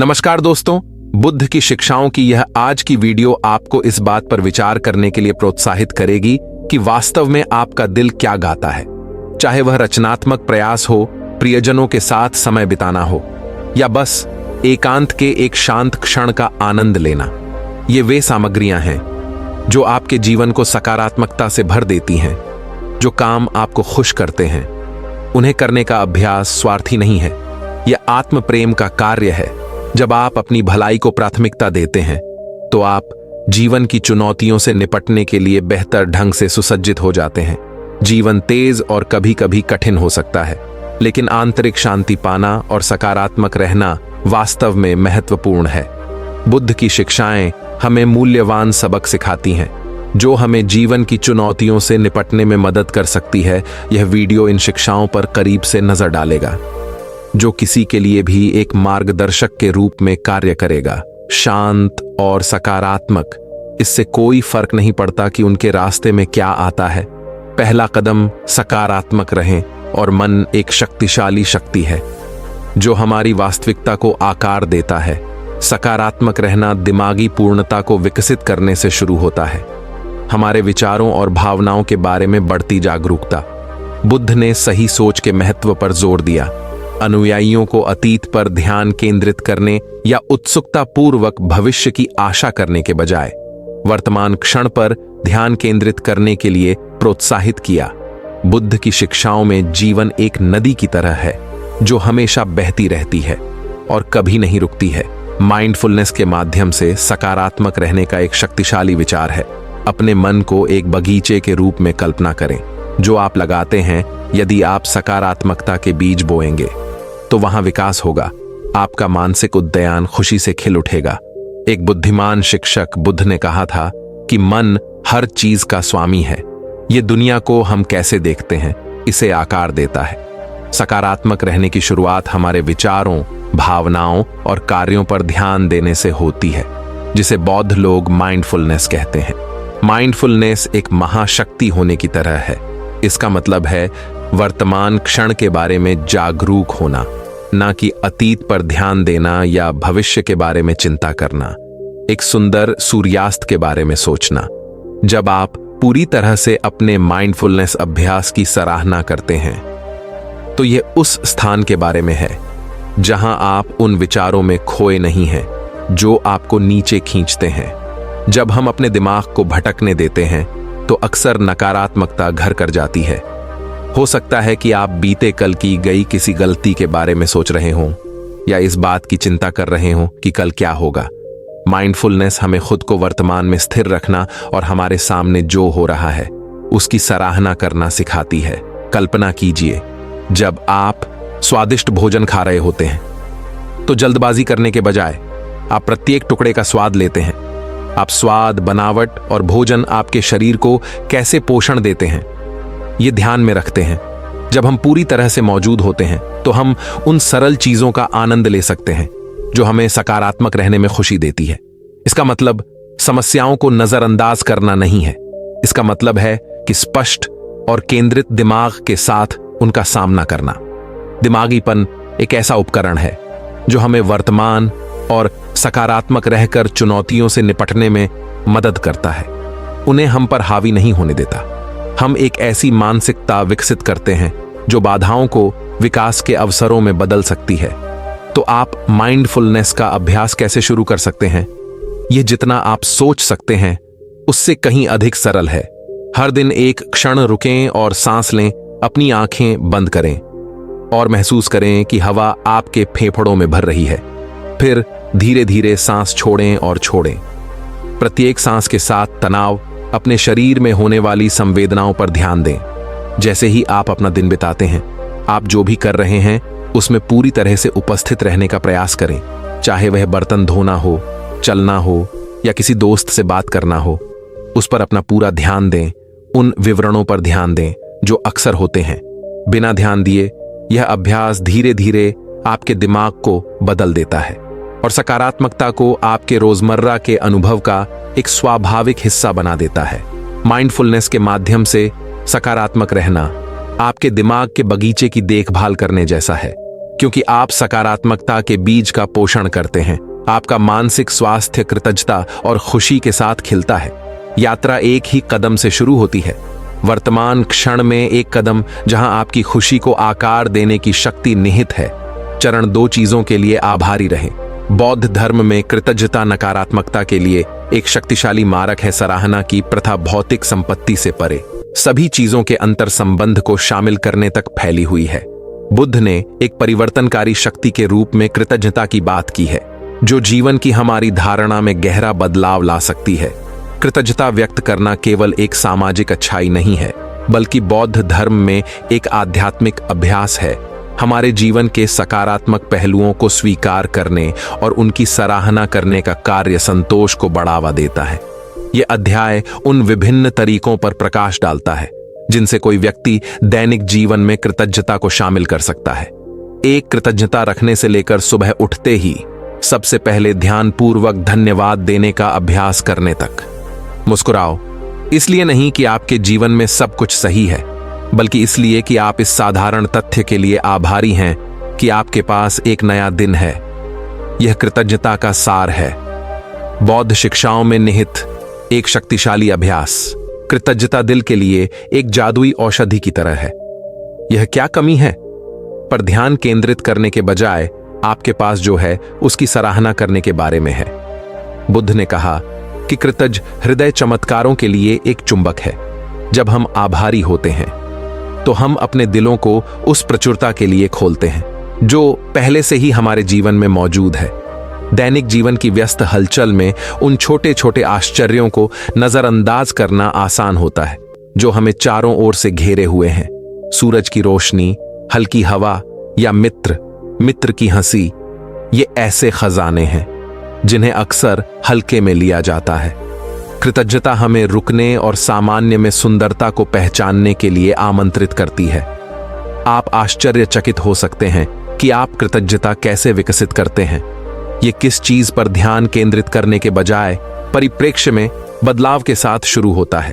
नमस्कार दोस्तों, बुद्ध की शिक्षाओं की यह आज की वीडियो आपको इस बात पर विचार करने के लिए प्रोत्साहित करेगी कि वास्तव में आपका दिल क्या गाता है। चाहे वह रचनात्मक प्रयास हो, प्रियजनों के साथ समय बिताना हो या बस एकांत के एक शांत क्षण का आनंद लेना। ये वे सामग्रियां हैं जो आपके जीवन को सकारात्मकता से भर देती हैं, जो काम आपको खुश करते हैं। उन्हें करने का अभ्यास स्वार्थी नहीं है, यह आत्म प्रेम का कार्य है। जब आप अपनी भलाई को प्राथमिकता देते हैं तो आप जीवन की चुनौतियों से निपटने के लिए बेहतर ढंग से सुसज्जित हो जाते हैं। जीवन तेज और कभी कभी कठिन हो सकता है, लेकिन आंतरिक शांति पाना और सकारात्मक रहना वास्तव में महत्वपूर्ण है। बुद्ध की शिक्षाएं हमें मूल्यवान सबक सिखाती हैं जो हमें जीवन की चुनौतियों से निपटने में मदद कर सकती है। यह वीडियो इन शिक्षाओं पर करीब से नजर डालेगा, जो किसी के लिए भी एक मार्गदर्शक के रूप में कार्य करेगा। शांत और सकारात्मक, इससे कोई फर्क नहीं पड़ता कि उनके रास्ते में क्या आता है। पहला कदम सकारात्मक रहें, और मन एक शक्तिशाली शक्ति है जो हमारी वास्तविकता को आकार देता है। सकारात्मक रहना दिमागी पूर्णता को विकसित करने से शुरू होता है। हमारे विचारों और भावनाओं के बारे में बढ़ती जागरूकता। बुद्ध ने सही सोच के महत्व पर जोर दिया। अनुयायियों को अतीत पर ध्यान केंद्रित करने या उत्सुकता पूर्वक भविष्य की आशा करने के बजाय वर्तमान क्षण पर ध्यान केंद्रित करने के लिए प्रोत्साहित किया। बुद्ध की शिक्षाओं में जीवन एक नदी की तरह है जो हमेशा बहती रहती है और कभी नहीं रुकती है। माइंडफुलनेस के माध्यम से सकारात्मक रहने का एक शक्तिशाली विचार है। अपने मन को एक बगीचे के रूप में कल्पना करें जो आप लगाते हैं। यदि आप सकारात्मकता के बीज बोएंगे तो वहां विकास होगा। आपका मानसिक उद्यान खुशी से खिल उठेगा। एक बुद्धिमान शिक्षक बुद्ध ने कहा था कि मन हर चीज का स्वामी है। ये दुनिया को हम कैसे देखते हैं इसे आकार देता है। सकारात्मक रहने की शुरुआत हमारे विचारों, भावनाओं और कार्यों पर ध्यान देने से होती है, जिसे बौद्ध लोग माइंडफुलनेस कहते हैं। माइंडफुलनेस एक महाशक्ति होने की तरह है। इसका मतलब है वर्तमान क्षण के बारे में जागरूक होना, ना कि अतीत पर ध्यान देना या भविष्य के बारे में चिंता करना। एक सुंदर सूर्यास्त के बारे में सोचना। जब आप पूरी तरह से अपने माइंडफुलनेस अभ्यास की सराहना करते हैं तो यह उस स्थान के बारे में है जहां आप उन विचारों में खोए नहीं हैं जो आपको नीचे खींचते हैं। जब हम अपने दिमाग को भटकने देते हैं तो अक्सर नकारात्मकता घर कर जाती है। हो सकता है कि आप बीते कल की गई किसी गलती के बारे में सोच रहे हों या इस बात की चिंता कर रहे हों कि कल क्या होगा। माइंडफुलनेस हमें खुद को वर्तमान में स्थिर रखना और हमारे सामने जो हो रहा है उसकी सराहना करना सिखाती है। कल्पना कीजिए, जब आप स्वादिष्ट भोजन खा रहे होते हैं तो जल्दबाजी करने के बजाय आप प्रत्येक टुकड़े का स्वाद लेते हैं। आप स्वाद, बनावट और भोजन आपके शरीर को कैसे पोषण देते हैं ये ध्यान में रखते हैं। जब हम पूरी तरह से मौजूद होते हैं तो हम उन सरल चीजों का आनंद ले सकते हैं जो हमें सकारात्मक रहने में खुशी देती है। इसका मतलब समस्याओं को नजरअंदाज करना नहीं है। इसका मतलब है कि स्पष्ट और केंद्रित दिमाग के साथ उनका सामना करना। दिमागीपन एक ऐसा उपकरण है जो हमें वर्तमान और सकारात्मक रहकर चुनौतियों से निपटने में मदद करता है। उन्हें हम पर हावी नहीं होने देता। हम एक ऐसी मानसिकता विकसित करते हैं जो बाधाओं को विकास के अवसरों में बदल सकती है। तो आप माइंडफुलनेस का अभ्यास कैसे शुरू कर सकते हैं? यह जितना आप सोच सकते हैं उससे कहीं अधिक सरल है। हर दिन एक क्षण रुकें और सांस लें। अपनी आंखें बंद करें और महसूस करें कि हवा आपके फेफड़ों में भर रही है। फिर धीरे धीरे सांस छोड़ें और छोड़ें। प्रत्येक सांस के साथ तनाव, अपने शरीर में होने वाली संवेदनाओं पर ध्यान दें। जैसे ही आप अपना दिन बिताते हैं, आप जो भी कर रहे हैं उसमें पूरी तरह से उपस्थित रहने का प्रयास करें। चाहे वह बर्तन धोना हो, चलना हो या किसी दोस्त से बात करना हो, उस पर अपना पूरा ध्यान दें। उन विवरणों पर ध्यान दें जो अक्सर होते हैं। बिना ध्यान दिए यह अभ्यास धीरे धीरे आपके दिमाग को बदल देता है और सकारात्मकता को आपके रोजमर्रा के अनुभव का एक स्वाभाविक हिस्सा बना देता है। माइंडफुलनेस के माध्यम से सकारात्मक रहना आपके दिमाग के बगीचे की देखभाल करने जैसा है, क्योंकि आप सकारात्मकता के बीज का पोषण करते हैं। आपका मानसिक स्वास्थ्य कृतज्ञता और खुशी के साथ खिलता है। यात्रा एक ही कदम से शुरू होती है, वर्तमान क्षण में एक कदम जहां आपकी खुशी को आकार देने की शक्ति निहित है। चरण 2 चीजों के लिए आभारी रहें। बौद्ध धर्म में कृतज्ञता नकारात्मकता के लिए एक शक्तिशाली मारक है। सराहना की प्रथा भौतिक संपत्ति से परे सभी चीजों के अंतर संबंध को शामिल करने तक फैली हुई है। बुद्ध ने एक परिवर्तनकारी शक्ति के रूप में कृतज्ञता की बात की है, जो जीवन की हमारी धारणा में गहरा बदलाव ला सकती है। कृतज्ञता व्यक्त करना केवल एक सामाजिक अच्छाई नहीं है, बल्कि बौद्ध धर्म में एक आध्यात्मिक अभ्यास है। हमारे जीवन के सकारात्मक पहलुओं को स्वीकार करने और उनकी सराहना करने का कार्य संतोष को बढ़ावा देता है। यह अध्याय उन विभिन्न तरीकों पर प्रकाश डालता है जिनसे कोई व्यक्ति दैनिक जीवन में कृतज्ञता को शामिल कर सकता है। एक कृतज्ञता रखने से लेकर सुबह उठते ही सबसे पहले ध्यानपूर्वक धन्यवाद देने का अभ्यास करने तक। मुस्कुराओ, इसलिए नहीं कि आपके जीवन में सब कुछ सही है, बल्कि इसलिए कि आप इस साधारण तथ्य के लिए आभारी हैं कि आपके पास एक नया दिन है। यह कृतज्ञता का सार है, बौद्ध शिक्षाओं में निहित एक शक्तिशाली अभ्यास। कृतज्ञता दिल के लिए एक जादुई औषधि की तरह है। यह क्या कमी है, पर ध्यान केंद्रित करने के बजाय आपके पास जो है उसकी सराहना करने के बारे में है। बुद्ध ने कहा कि कृतज्ञ हृदय चमत्कारों के लिए एक चुंबक है। जब हम आभारी होते हैं तो हम अपने दिलों को उस प्रचुरता के लिए खोलते हैं जो पहले से ही हमारे जीवन में मौजूद है। दैनिक जीवन की व्यस्त हलचल में उन छोटे छोटे आश्चर्यों को नजरअंदाज करना आसान होता है जो हमें चारों ओर से घेरे हुए हैं। सूरज की रोशनी, हल्की हवा या मित्र की हंसी, ये ऐसे खजाने हैं जिन्हें अक्सर हल्के में लिया जाता है। कृतज्ञता हमें रुकने और सामान्य में सुंदरता को पहचानने के लिए आमंत्रित करती है। आप आश्चर्यचकित हो सकते हैं कि आप कृतज्ञता कैसे विकसित करते हैं। ये किस चीज पर ध्यान केंद्रित करने के बजाय परिप्रेक्ष्य में बदलाव के साथ शुरू होता है।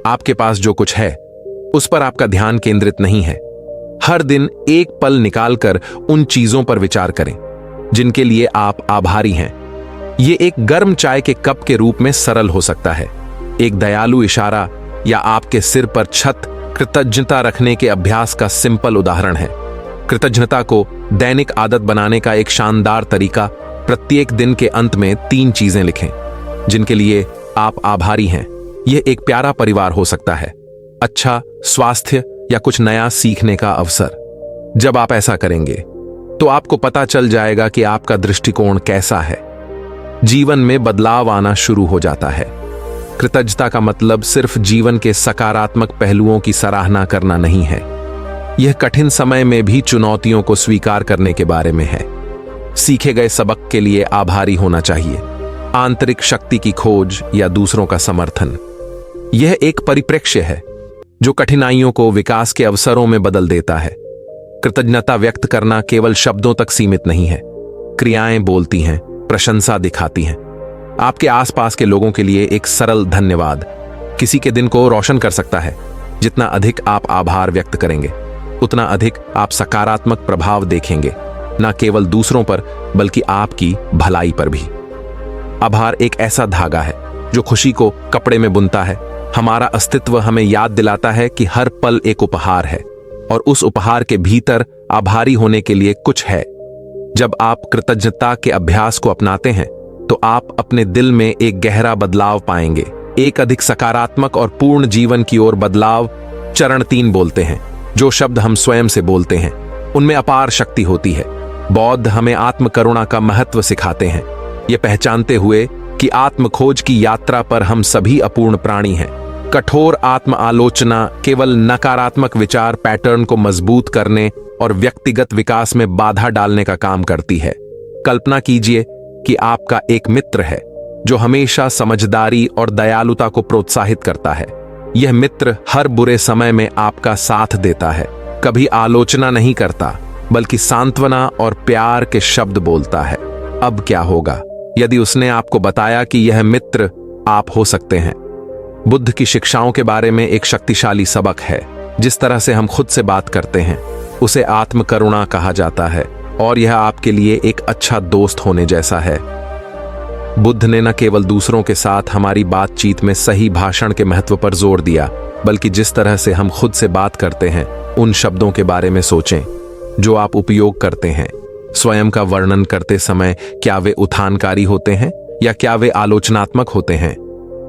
आपके पास जो कुछ है उस पर आपका ध्यान केंद्रित नहीं है। हर दिन एक पल निकालकर उन चीजों पर विचार करें जिनके लिए आप आभारी हैं। ये एक गर्म चाय के कप के रूप में सरल हो सकता है, एक दयालु इशारा या आपके सिर पर छत कृतज्ञता रखने के अभ्यास का सिंपल उदाहरण है। कृतज्ञता को दैनिक आदत बनाने का एक शानदार तरीका, प्रत्येक दिन के अंत में 3 चीजें लिखें जिनके लिए आप आभारी हैं। यह एक प्यारा परिवार हो सकता है, अच्छा स्वास्थ्य या कुछ नया सीखने का अवसर। जब आप ऐसा करेंगे तो आपको पता चल जाएगा कि आपका दृष्टिकोण कैसा है। जीवन में बदलाव आना शुरू हो जाता है। कृतज्ञता का मतलब सिर्फ जीवन के सकारात्मक पहलुओं की सराहना करना नहीं है, यह कठिन समय में भी चुनौतियों को स्वीकार करने के बारे में है। सीखे गए सबक के लिए आभारी होना चाहिए, आंतरिक शक्ति की खोज या दूसरों का समर्थन। यह एक परिप्रेक्ष्य है जो कठिनाइयों को विकास के अवसरों में बदल देता है। कृतज्ञता व्यक्त करना केवल शब्दों तक सीमित नहीं है, क्रियाएं बोलती हैं, प्रशंसा दिखाती हैं। आपके आसपास के लोगों के लिए एक सरल धन्यवाद किसी के दिन को रोशन कर सकता है। जितना अधिक आप आभार व्यक्त करेंगे उतना अधिक आप सकारात्मक प्रभाव देखेंगे, न केवल दूसरों पर बल्कि आपकी भलाई पर भी। आभार एक ऐसा धागा है जो खुशी को कपड़े में बुनता है। हमारा अस्तित्व हमें याद दिलाता है कि हर पल एक उपहार है और उस उपहार के भीतर आभारी होने के लिए कुछ है। जब आप कृतज्ञता के अभ्यास को अपनाते हैं तो आप अपने दिल में एक गहरा बदलाव पाएंगे, एक अधिक सकारात्मक और पूर्ण जीवन की ओर बदलाव। चरण 3 बोलते हैं। जो शब्द हम स्वयं से बोलते हैं उनमें अपार शक्ति होती है। बौद्ध हमें आत्म करुणा का महत्व सिखाते हैं, ये पहचानते हुए कि आत्म खोज की यात्रा पर हम सभी अपूर्ण प्राणी हैं। कठोर आत्म आलोचना केवल नकारात्मक विचार पैटर्न को मजबूत करने और व्यक्तिगत विकास में बाधा डालने का काम करती है। कल्पना कीजिए कि आपका एक मित्र है जो हमेशा समझदारी और दयालुता को प्रोत्साहित करता है। यह मित्र हर बुरे समय में आपका साथ देता है, कभी आलोचना नहीं करता बल्कि सांत्वना और प्यार के शब्द बोलता है। अब क्या होगा यदि उसने आपको बताया कि यह मित्र आप हो सकते हैं? बुद्ध की शिक्षाओं के बारे में एक शक्तिशाली सबक है। जिस तरह से हम खुद से बात करते हैं उसे आत्मकरुणा कहा जाता है और यह आपके लिए एक अच्छा दोस्त होने जैसा है। बुद्ध ने न केवल दूसरों के साथ हमारी बातचीत में सही भाषण के महत्व पर जोर दिया, बल्कि जिस तरह से हम खुद से बात करते हैं उन शब्दों के बारे में सोचें जो आप उपयोग करते हैं। स्वयं का वर्णन करते समय क्या वे उत्थानकारी होते हैं या क्या वे आलोचनात्मक होते हैं?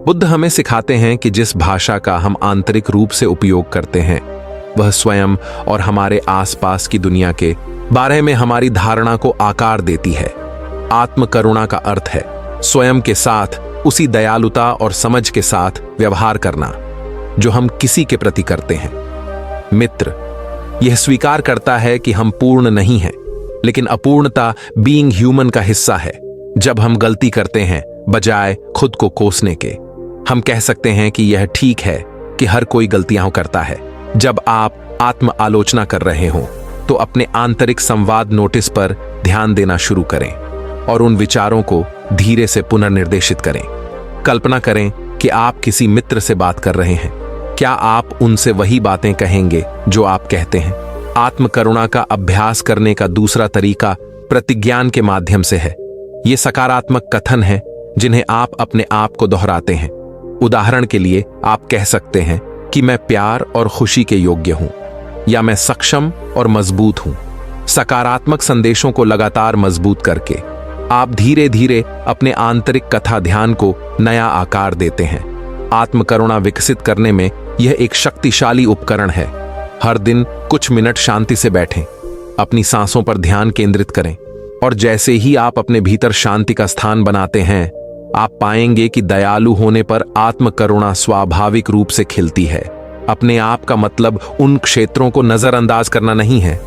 बुद्ध हमें सिखाते हैं कि जिस भाषा का हम आंतरिक रूप से उपयोग करते हैं वह स्वयं और हमारे आसपास की दुनिया के बारे में हमारी धारणा को आकार देती है। आत्मकरुणा का अर्थ है स्वयं के साथ उसी दयालुता और समझ के साथ व्यवहार करना जो हम किसी के प्रति करते हैं। मित्र यह स्वीकार करता है कि हम पूर्ण नहीं हैं, लेकिन अपूर्णता बीइंग ह्यूमन का हिस्सा है। जब हम गलती करते हैं बजाय खुद को कोसने के, हम कह सकते हैं कि यह ठीक है कि हर कोई गलतियां करता है। जब आप आत्म आलोचना कर रहे हो तो अपने आंतरिक संवाद नोटिस पर ध्यान देना शुरू करें और उन विचारों को धीरे से पुनर्निर्देशित करें। कल्पना करें कि आप किसी मित्र से बात कर रहे हैं। क्या आप उनसे वही बातें कहेंगे जो आप कहते हैं? आत्मकरुणा का अभ्यास करने का दूसरा तरीका प्रतिज्ञान के माध्यम से है। ये सकारात्मक कथन हैं जिन्हें आप अपने आप को दोहराते हैं। उदाहरण के लिए आप कह सकते हैं कि मैं प्यार और खुशी के योग्य हूं, या मैं सक्षम और मजबूत हूं। सकारात्मक संदेशों को लगातार मजबूत करके आप धीरे धीरे अपने आंतरिक कथा ध्यान को नया आकार देते हैं। आत्मकरुणा विकसित करने में यह एक शक्तिशाली उपकरण है। हर दिन कुछ मिनट शांति से बैठें, अपनी सांसों पर ध्यान केंद्रित करें और जैसे ही आप अपने भीतर शांति का स्थान बनाते हैं आप पाएंगे कि दयालु होने पर आत्मकरुणा स्वाभाविक रूप से खिलती है। अपने आप का मतलब उन क्षेत्रों को नजरअंदाज करना नहीं है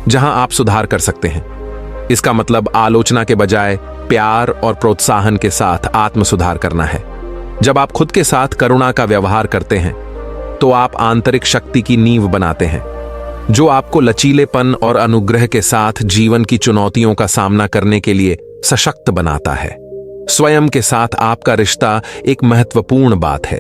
जहां आप सुधार कर सकते हैं। इसका मतलब आलोचना के बजाय प्यार और प्रोत्साहन के साथ आत्म सुधार करना है। जब आप खुद के साथ करुणा का व्यवहार करते हैं तो आप आंतरिक शक्ति की नींव बनाते हैं जो आपको लचीलेपन और अनुग्रह के साथ जीवन की चुनौतियों का सामना करने के लिए सशक्त बनाता है। स्वयं के साथ आपका रिश्ता एक महत्वपूर्ण बात है।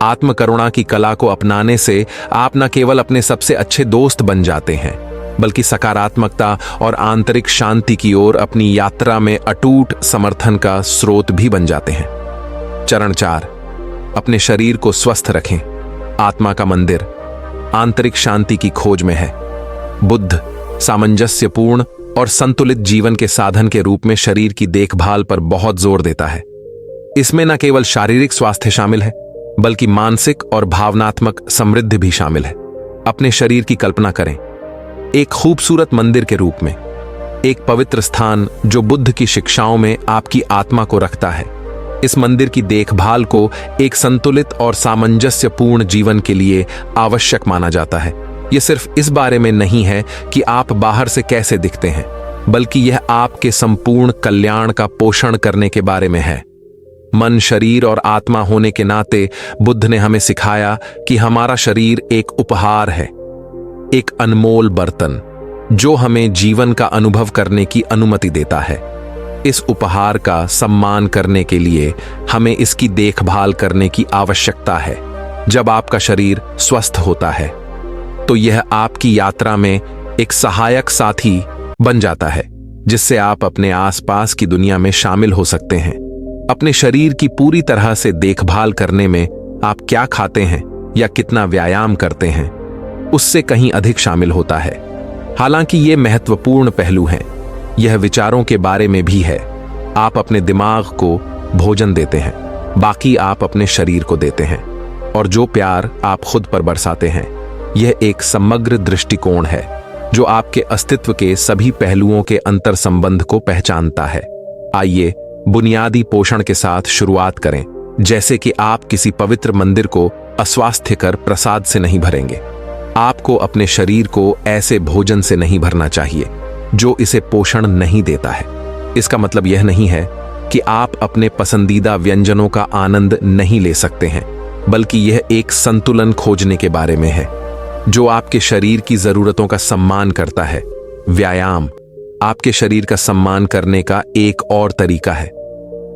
आत्मकरुणा की कला को अपनाने से आप न केवल अपने सबसे अच्छे दोस्त बन जाते हैं, बल्कि सकारात्मकता और आंतरिक शांति की ओर अपनी यात्रा में अटूट समर्थन का स्रोत भी बन जाते हैं। चरण 4, अपने शरीर को स्वस्थ रखें। आत्मा का मंदिर आंतरिक शांति की खोज में है। बुद्ध सामंजस्यपूर्ण और संतुलित जीवन के साधन के रूप में शरीर की देखभाल पर बहुत जोर देता है। इसमें न केवल शारीरिक स्वास्थ्य शामिल है, बल्कि मानसिक और भावनात्मक समृद्धि भी शामिल है। अपने शरीर की कल्पना करें एक खूबसूरत मंदिर के रूप में, एक पवित्र स्थान जो बुद्ध की शिक्षाओं में आपकी आत्मा को रखता है। इस मंदिर की देखभाल को एक संतुलित और सामंजस्यपूर्ण जीवन के लिए आवश्यक माना जाता है। यह सिर्फ इस बारे में नहीं है कि आप बाहर से कैसे दिखते हैं, बल्कि यह आपके संपूर्ण कल्याण का पोषण करने के बारे में है। मन, शरीर और आत्मा होने के नाते बुद्ध ने हमें सिखाया कि हमारा शरीर एक उपहार है, एक अनमोल बर्तन जो हमें जीवन का अनुभव करने की अनुमति देता है। इस उपहार का सम्मान करने के लिए हमें इसकी देखभाल करने की आवश्यकता है। जब आपका शरीर स्वस्थ होता है तो यह आपकी यात्रा में एक सहायक साथी बन जाता है जिससे आप अपने आसपास की दुनिया में शामिल हो सकते हैं। अपने शरीर की पूरी तरह से देखभाल करने में आप क्या खाते हैं या कितना व्यायाम करते हैं उससे कहीं अधिक शामिल होता है। हालांकि ये महत्वपूर्ण पहलू हैं, यह विचारों के बारे में भी है। आप अपने दिमाग को भोजन देते हैं, बाकी आप अपने शरीर को देते हैं, और जो प्यार आप खुद पर बरसाते हैं यह एक समग्र दृष्टिकोण है जो आपके अस्तित्व के सभी पहलुओं के अंतर संबंध को पहचानता है। आइए बुनियादी पोषण के साथ शुरुआत करें। जैसे कि आप किसी पवित्र मंदिर को अस्वास्थ्यकर प्रसाद से नहीं भरेंगे, आपको अपने शरीर को ऐसे भोजन से नहीं भरना चाहिए जो इसे पोषण नहीं देता है। इसका मतलब यह नहीं है कि आप अपने पसंदीदा व्यंजनों का आनंद नहीं ले सकते हैं, बल्कि यह एक संतुलन खोजने के बारे में है जो आपके शरीर की जरूरतों का सम्मान करता है। व्यायाम आपके शरीर का सम्मान करने का एक और तरीका है।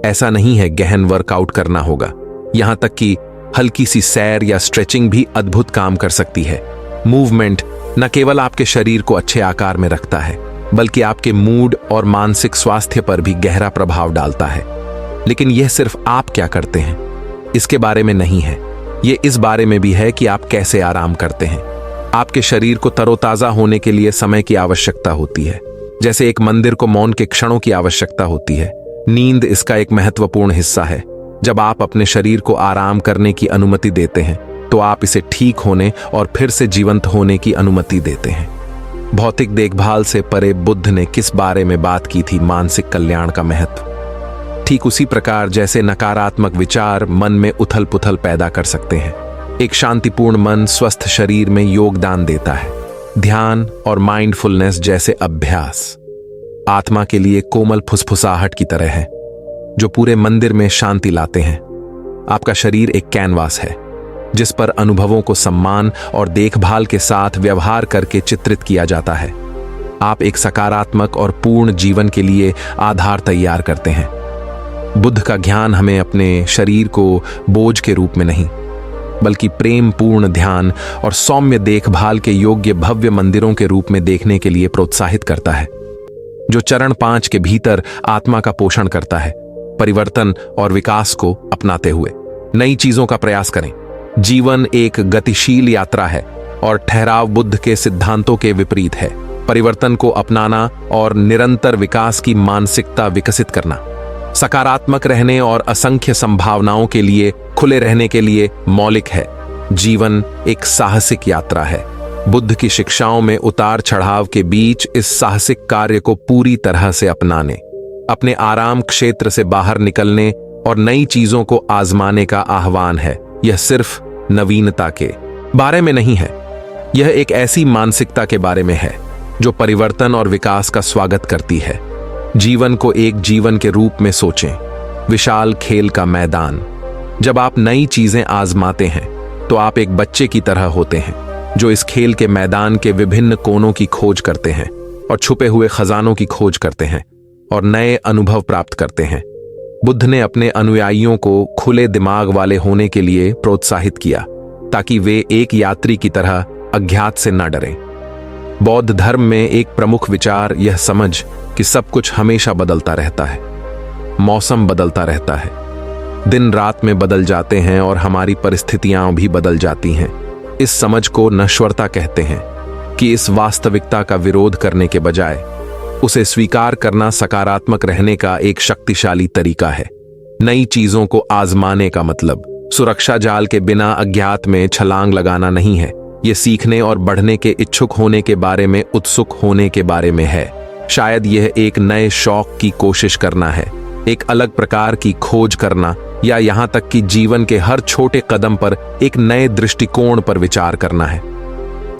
ऐसा नहीं है गहन वर्कआउट करना होगा, यहां तक कि हल्की सी सैर या स्ट्रेचिंग भी अद्भुत काम कर सकती है। मूवमेंट न केवल आपके शरीर को अच्छे आकार में रखता है, बल्कि आपके मूड और मानसिक स्वास्थ्य पर भी गहरा प्रभाव डालता है। लेकिन यह सिर्फ आप क्या करते हैं इसके बारे में नहीं है, यह इस बारे में भी है कि आप कैसे आराम करते हैं। आपके शरीर को तरोताजा होने के लिए समय की आवश्यकता होती है, जैसे एक मंदिर को मौन के क्षणों की आवश्यकता होती है। नींद इसका एक महत्वपूर्ण हिस्सा है। जब आप अपने शरीर को आराम करने की अनुमति देते हैं तो आप इसे ठीक होने और फिर से जीवंत होने की अनुमति देते हैं। भौतिक देखभाल से परे बुद्ध ने किस बारे में बात की थी? मानसिक कल्याण का महत्व। ठीक उसी प्रकार जैसे नकारात्मक विचार मन में उथल पुथल पैदा कर सकते हैं, एक शांतिपूर्ण मन स्वस्थ शरीर में योगदान देता है। ध्यान और माइंडफुलनेस जैसे अभ्यास आत्मा के लिए कोमल फुसफुसाहट की तरह है, जो पूरे मंदिर में शांति लाते हैं। आपका शरीर एक कैनवास है जिस पर अनुभवों को सम्मान और देखभाल के साथ व्यवहार करके चित्रित किया जाता है। आप एक सकारात्मक और पूर्ण जीवन के लिए आधार तैयार करते हैं। बुद्ध का ज्ञान हमें अपने शरीर को बोझ के रूप में नहीं, बल्कि प्रेम पूर्ण ध्यान और सौम्य देखभाल के योग्य भव्य मंदिरों के रूप में देखने के लिए प्रोत्साहित करता है, जो चरण 5 के भीतर आत्मा का पोषण करता है। परिवर्तन और विकास को अपनाते हुए नई चीजों का प्रयास करें। जीवन एक गतिशील यात्रा है और ठहराव बुद्ध के सिद्धांतों के विपरीत है। परिवर्तन को अपनाना और निरंतर विकास की मानसिकता विकसित करना, सकारात्मक रहने और असंख्य संभावनाओं के लिए खुले रहने के लिए मौलिक है। जीवन एक साहसिक यात्रा है। बुद्ध की शिक्षाओं में उतार चढ़ाव के बीच इस साहसिक कार्य को पूरी तरह से अपनाने, अपने आराम क्षेत्र से बाहर निकलने और नई चीजों को आजमाने का आह्वान है। यह सिर्फ नवीनता के बारे में नहीं है, यह एक ऐसी मानसिकता के बारे में है जो परिवर्तन और विकास का स्वागत करती है। जीवन को एक जीवन के रूप में सोचें, विशाल खेल का मैदान। जब आप नई चीजें आजमाते हैं तो आप एक बच्चे की तरह होते हैं जो इस खेल के मैदान के विभिन्न कोनों की खोज करते हैं और छुपे हुए खजानों की खोज करते हैं और नए अनुभव प्राप्त करते हैं। बुद्ध ने अपने अनुयायियों को खुले दिमाग वाले होने के लिए प्रोत्साहित किया ताकि वे एक यात्री की तरह अज्ञात से न डरें। बौद्ध धर्म में एक प्रमुख विचार यह समझ कि सब कुछ हमेशा बदलता रहता है। मौसम बदलता रहता है, दिन रात में बदल जाते हैं और हमारी परिस्थितियां भी बदल जाती हैं। इस समझ को नश्वरता कहते हैं कि इस वास्तविकता का विरोध करने के बजाय उसे स्वीकार करना सकारात्मक रहने का एक शक्तिशाली तरीका है। नई चीजों को आजमाने का मतलब सुरक्षा जाल के बिना अज्ञात में छलांग लगाना नहीं है। यह सीखने और बढ़ने के इच्छुक होने के बारे में उत्सुक होने के बारे में है। शायद यह एक नए शौक की कोशिश करना है, एक अलग प्रकार की खोज करना, या यहां तक कि जीवन के हर छोटे कदम पर एक नए दृष्टिकोण पर विचार करना है।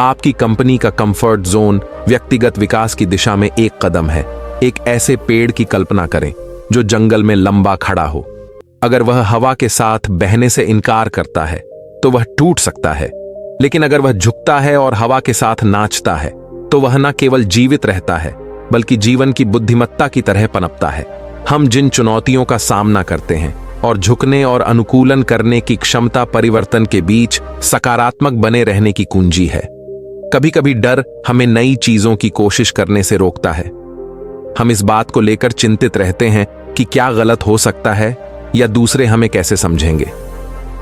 आपकी कंपनी का कंफर्ट जोन व्यक्तिगत विकास की दिशा में एक कदम है। एक ऐसे पेड़ की कल्पना करें जो जंगल में लंबा खड़ा हो। अगर वह हवा के साथ बहने से इनकार करता है तो वह टूट सकता है, लेकिन अगर वह झुकता है और हवा के साथ नाचता है तो वह न केवल जीवित रहता है बल्कि जीवन की बुद्धिमत्ता की तरह पनपता है। हम जिन चुनौतियों का सामना करते हैं और झुकने और अनुकूलन करने की क्षमता परिवर्तन के बीच सकारात्मक बने रहने की कुंजी है। कभी कभी डर हमें नई चीजों की कोशिश करने से रोकता है। हम इस बात को लेकर चिंतित रहते हैं कि क्या गलत हो सकता है या दूसरे हमें कैसे समझेंगे।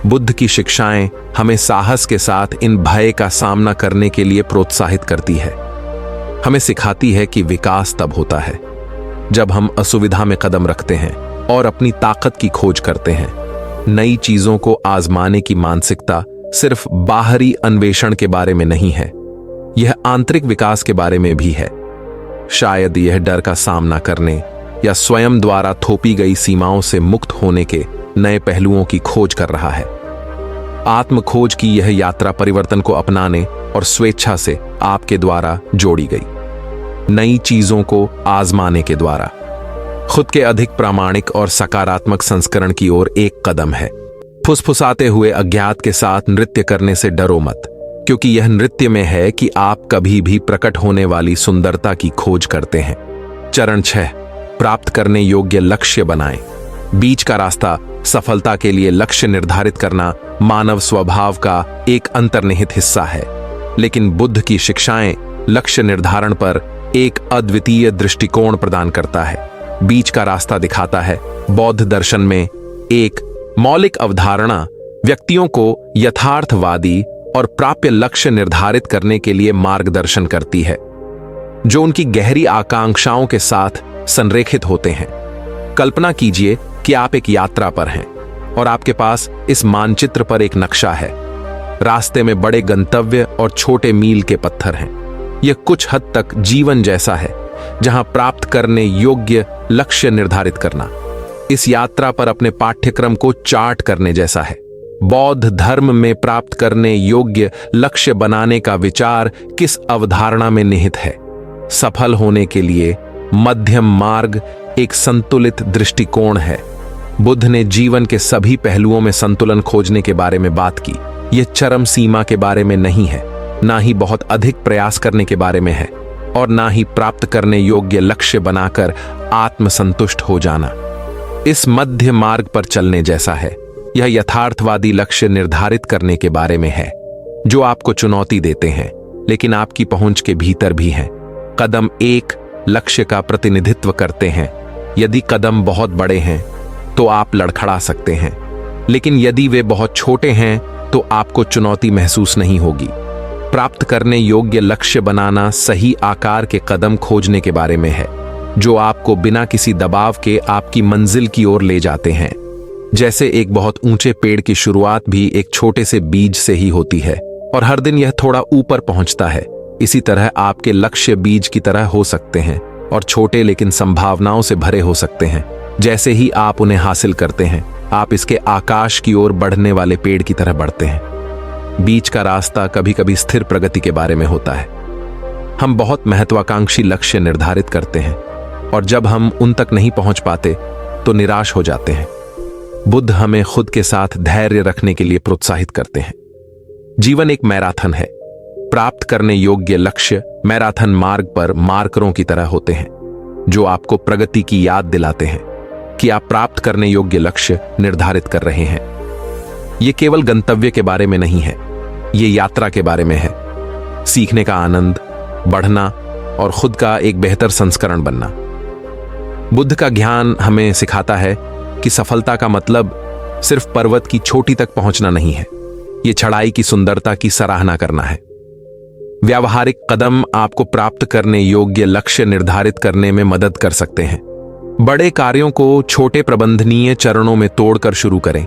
बुद्ध की शिक्षाएं हमें साहस के साथ इन भय का सामना करने के लिए प्रोत्साहित करती है। हमें सिखाती है कि विकास तब होता है जब हम असुविधा में कदम रखते हैं और अपनी ताकत की खोज करते हैं। नई चीजों को आजमाने की मानसिकता सिर्फ बाहरी अन्वेषण के बारे में नहीं है, यह आंतरिक विकास के बारे में भी है। शायद यह डर का सामना करने या स्वयं द्वारा थोपी गई सीमाओं से मुक्त होने के नए पहलुओं की खोज कर रहा है। आत्म खोज की यह यात्रा परिवर्तन को अपनाने और स्वेच्छा से आपके द्वारा जोड़ी गई। नई चीजों को आजमाने के द्वारा खुद के अधिक प्रामाणिक और सकारात्मक संस्करण की ओर एक कदम है। फुसफुसाते हुए अज्ञात के साथ नृत्य करने से डरो मत, क्योंकि यह नृत्य में है कि आप कभी भी प्रकट होने वाली सुंदरता की खोज करते हैं। चरण 6, प्राप्त करने योग्य लक्ष्य बनाएं। बीच का रास्ता सफलता के लिए लक्ष्य निर्धारित करना मानव स्वभाव का एक अंतर्निहित हिस्सा है। लेकिन बुद्ध की शिक्षाएं लक्ष्य निर्धारण पर एक अद्वितीय दृष्टिकोण प्रदान करता है, बीच का रास्ता दिखाता है। बौद्ध दर्शन में एक मौलिक अवधारणा व्यक्तियों को यथार्थवादी और प्राप्य लक्ष्य निर्धारित करने के लिए मार्गदर्शन करती है, जो उनकी गहरी आकांक्षाओं के साथ संरेखित होते हैं। कल्पना कीजिए कि आप एक यात्रा पर हैं और आपके पास इस मानचित्र पर एक नक्शा है। रास्ते में बड़े गंतव्य और छोटे मील के पत्थर हैं। यह कुछ हद तक जीवन जैसा है, जहां प्राप्त करने योग्य लक्ष्य निर्धारित करना इस यात्रा पर अपने पाठ्यक्रम को चार्ट करने जैसा है। बौद्ध धर्म में प्राप्त करने योग्य लक्ष्य बनाने का विचार किस अवधारणा में निहित है? सफल होने के लिए मध्यम मार्ग एक संतुलित दृष्टिकोण है। बुद्ध ने जीवन के सभी पहलुओं में संतुलन खोजने के बारे में बात की। यह चरम सीमा के बारे में नहीं है, ना ही बहुत अधिक प्रयास करने के बारे में है, और ना ही प्राप्त करने योग्य लक्ष्य बनाकर आत्मसंतुष्ट हो जाना। इस मध्य मार्ग पर चलने जैसा है। यह यथार्थवादी लक्ष्य निर्धारित करने के बारे में है, जो आपको चुनौती देते हैं लेकिन आपकी पहुंच के भीतर भी हैं। कदम एक लक्ष्य का प्रतिनिधित्व करते हैं। यदि कदम बहुत बड़े हैं तो आप लड़खड़ा सकते हैं, लेकिन यदि वे बहुत छोटे हैं तो आपको चुनौती महसूस नहीं होगी। प्राप्त करने योग्य लक्ष्य बनाना सही आकार के कदम खोजने के बारे में है, जो आपको बिना किसी दबाव के आपकी मंजिल की ओर ले जाते हैं। जैसे एक बहुत ऊंचे पेड़ की शुरुआत भी एक छोटे से बीज से ही होती है और हर दिन यह थोड़ा ऊपर पहुंचता है। इसी तरह आपके लक्ष्य बीज की तरह हो सकते हैं और छोटे लेकिन संभावनाओं से भरे हो सकते हैं। जैसे ही आप उन्हें हासिल करते हैं, आप इसके आकाश की ओर बढ़ने वाले पेड़ की तरह बढ़ते हैं। बीच का रास्ता कभी कभी स्थिर प्रगति के बारे में होता है। हम बहुत महत्वाकांक्षी लक्ष्य निर्धारित करते हैं और जब हम उन तक नहीं पहुंच पाते तो निराश हो जाते हैं। बुद्ध हमें खुद के साथ धैर्य रखने के लिए प्रोत्साहित करते हैं। जीवन एक मैराथन है। प्राप्त करने योग्य लक्ष्य मैराथन मार्ग पर मार्करों की तरह होते हैं, जो आपको प्रगति की याद दिलाते हैं कि आप प्राप्त करने योग्य लक्ष्य निर्धारित कर रहे हैं। यह केवल गंतव्य के बारे में नहीं है, यह यात्रा के बारे में है। सीखने का आनंद, बढ़ना और खुद का एक बेहतर संस्करण बनना। बुद्ध का ज्ञान हमें सिखाता है कि सफलता का मतलब सिर्फ पर्वत की चोटी तक पहुंचना नहीं है, यह चढ़ाई की सुंदरता की सराहना करना है। व्यावहारिक कदम आपको प्राप्त करने योग्य लक्ष्य निर्धारित करने में मदद कर सकते हैं। बड़े कार्यों को छोटे प्रबंधनीय चरणों में तोड़कर शुरू करें।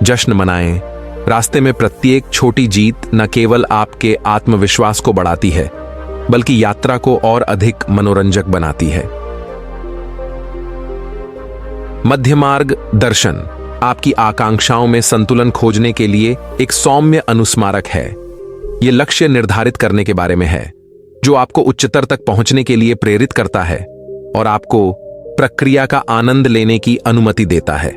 जश्न मनाएं। रास्ते में प्रत्येक छोटी जीत न केवल आपके आत्मविश्वास को बढ़ाती है, बल्कि यात्रा को और अधिक मनोरंजक बनाती है। मध्य मार्ग दर्शन आपकी आकांक्षाओं में संतुलन खोजने के लिए एक सौम्य अनुस्मारक है। यह लक्ष्य निर्धारित करने के बारे में है, जो आपको उच्चतर तक पहुंचने के लिए प्रेरित करता है और आपको प्रक्रिया का आनंद लेने की अनुमति देता है।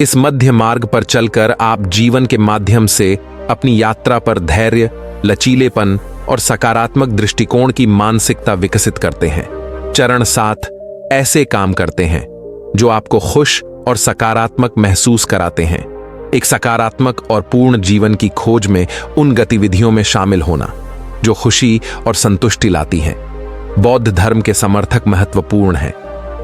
इस मध्य मार्ग पर चलकर आप जीवन के माध्यम से अपनी यात्रा पर धैर्य, लचीलेपन और सकारात्मक दृष्टिकोण की मानसिकता विकसित करते हैं। चरण 7 ऐसे काम करते हैं जो आपको खुश और सकारात्मक महसूस कराते हैं। एक सकारात्मक और पूर्ण जीवन की खोज में उन गतिविधियों में शामिल होना जो खुशी और संतुष्टि लाती हैं, बौद्ध धर्म के समर्थक महत्वपूर्ण है।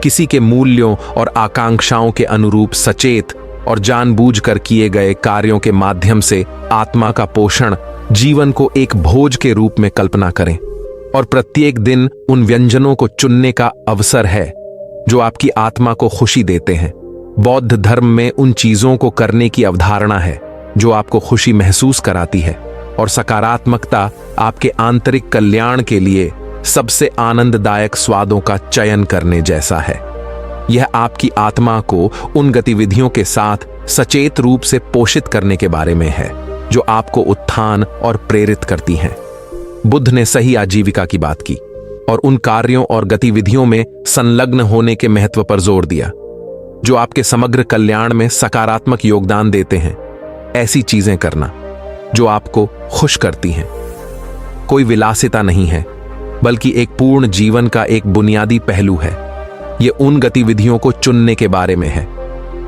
किसी के मूल्यों और आकांक्षाओं के अनुरूप सचेत और जानबूझकर किए गए कार्यों के माध्यम से आत्मा का पोषण जीवन को एक भोज के रूप में कल्पना करें, और प्रत्येक दिन उन व्यंजनों को चुनने का अवसर है जो आपकी आत्मा को खुशी देते हैं। बौद्ध धर्म में उन चीजों को करने की अवधारणा है जो आपको खुशी महसूस कराती है, और सकारात्मकता आपके आंतरिक कल्याण के लिए सबसे आनंददायक स्वादों का चयन करने जैसा है। यह आपकी आत्मा को उन गतिविधियों के साथ सचेत रूप से पोषित करने के बारे में है जो आपको उत्थान और प्रेरित करती हैं। बुद्ध ने सही आजीविका की बात की और उन कार्यों और गतिविधियों में संलग्न होने के महत्व पर जोर दिया जो आपके समग्र कल्याण में सकारात्मक योगदान देते हैं। ऐसी चीजें करना जो आपको खुश करती हैं कोई विलासिता नहीं है, बल्कि एक पूर्ण जीवन का एक बुनियादी पहलू है। यह उन गतिविधियों को चुनने के बारे में है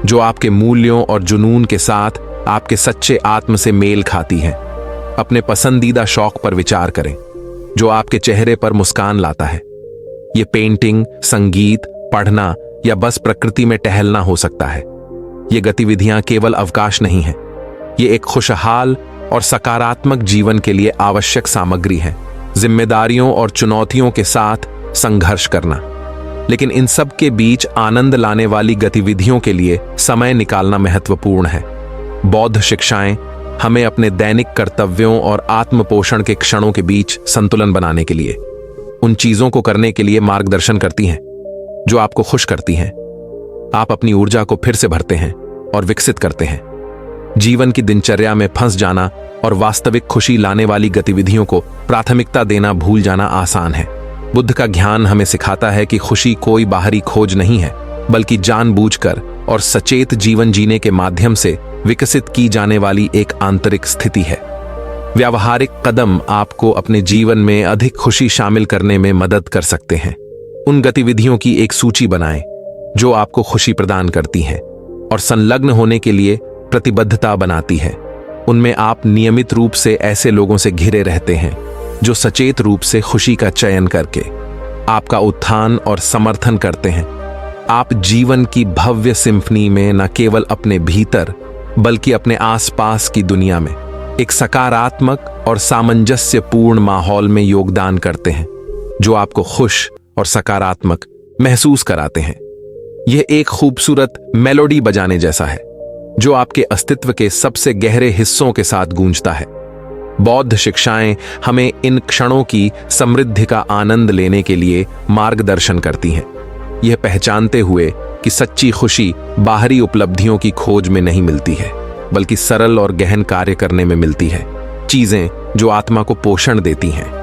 जो आपके मूल्यों और जुनून के साथ आपके सच्चे आत्म से मेल खाती हैं अपने पसंदीदा शौक पर विचार करें जो आपके चेहरे पर मुस्कान लाता है। ये पेंटिंग, संगीत, पढ़ना या बस प्रकृति में टहलना हो सकता है। ये गतिविधियां केवल अवकाश नहीं है, ये एक खुशहाल और सकारात्मक जीवन के लिए आवश्यक सामग्री है। जिम्मेदारियों और चुनौतियों के साथ संघर्ष करना, लेकिन इन सब के बीच आनंद लाने वाली गतिविधियों के लिए समय निकालना महत्वपूर्ण है। बौद्ध शिक्षाएं हमें अपने दैनिक कर्तव्यों और आत्मपोषण के क्षणों के बीच संतुलन बनाने के लिए, उन चीजों को करने के लिए मार्गदर्शन करती हैं जो आपको खुश करती हैं। आप अपनी ऊर्जा को फिर से भरते हैं और विकसित करते हैं। जीवन की दिनचर्या में फंस जाना और वास्तविक खुशी लाने वाली गतिविधियों को प्राथमिकता देना भूल जाना आसान है। बुद्ध का ज्ञान हमें सिखाता है कि खुशी कोई बाहरी खोज नहीं है, बल्कि जानबूझकर और सचेत जीवन जीने के माध्यम से विकसित की जाने वाली एक आंतरिक स्थिति है। व्यावहारिक कदम आपको अपने जीवन में अधिक खुशी शामिल करने में मदद कर सकते हैं। उन गतिविधियों की एक सूची बनाएं जो आपको खुशी प्रदान करती हैं और संलग्न होने के लिए प्रतिबद्धता बनाती है। उनमें आप नियमित रूप से ऐसे लोगों से घिरे रहते हैं जो सचेत रूप से खुशी का चयन करके आपका उत्थान और समर्थन करते हैं। आप जीवन की भव्य सिम्फनी में न केवल अपने भीतर बल्कि अपने आसपास की दुनिया में एक सकारात्मक और सामंजस्यपूर्ण माहौल में योगदान करते हैं जो आपको खुश और सकारात्मक महसूस कराते हैं। यह एक खूबसूरत मेलोडी बजाने जैसा है जो आपके अस्तित्व के सबसे गहरे हिस्सों के साथ गूंजता है। बौद्ध शिक्षाएं हमें इन क्षणों की समृद्धि का आनंद लेने के लिए मार्गदर्शन करती हैं, यह पहचानते हुए कि सच्ची खुशी बाहरी उपलब्धियों की खोज में नहीं मिलती है, बल्कि सरल और गहन कार्य करने में मिलती है। चीजें जो आत्मा को पोषण देती हैं,